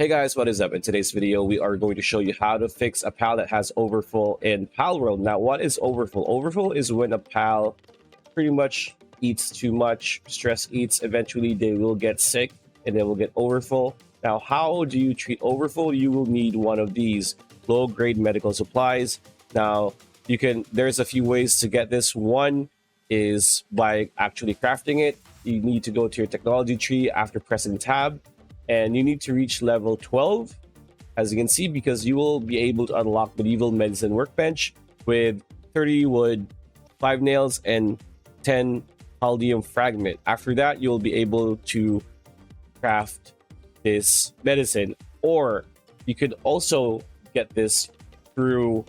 Hey guys, what is up? In today's video, we are going to show you how to fix a pal that has overfull in Palworld. Now, what is overfull? Overfull is when a pal pretty much eats too much, stress eats, eventually they will get sick and they will get overfull. Now, how do you treat overfull? You will need one of these low-grade medical supplies. Now, there's a few ways to get this. One is by actually crafting it. You need to go to your technology tree after pressing tab, and you need to reach level 12, as you can see, because you will be able to unlock medieval medicine workbench with 30 wood, 5 nails, and 10 haldium fragment. After that, you'll be able to craft this medicine, or you could also get this through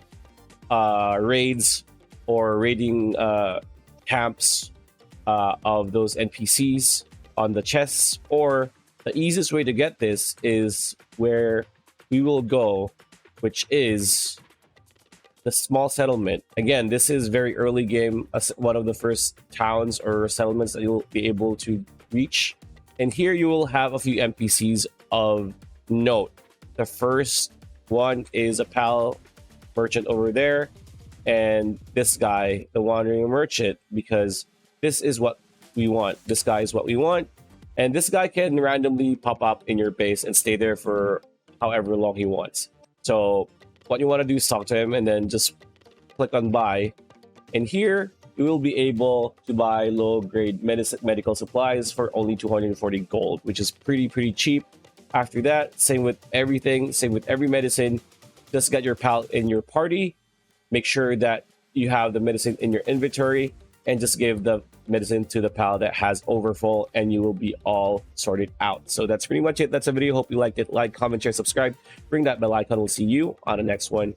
raids or raiding camps of those NPCs on the chests. Or the easiest way to get this is where we will go, which is the small settlement. Again, this is very early game, one of the first towns or settlements that you'll be able to reach. And here you will have a few NPCs of note. The first one is a pal merchant over there, and this guy, the wandering merchant, because this is what we want. This guy is what we want. And this guy can randomly pop up in your base and stay there for however long he wants. So what you want to do is talk to him and then just click on buy. And here you will be able to buy low-grade medical supplies for only 240 gold, which is pretty cheap. After that, same with everything, same with every medicine. Just get your pal in your party. Make sure that you have the medicine in your inventory, and just give the medicine to the pal that has overfull, and you will be all sorted out. So that's pretty much it. That's a video. Hope you liked it. Like, comment, share, subscribe. Ring that bell icon. We'll see you on the next one.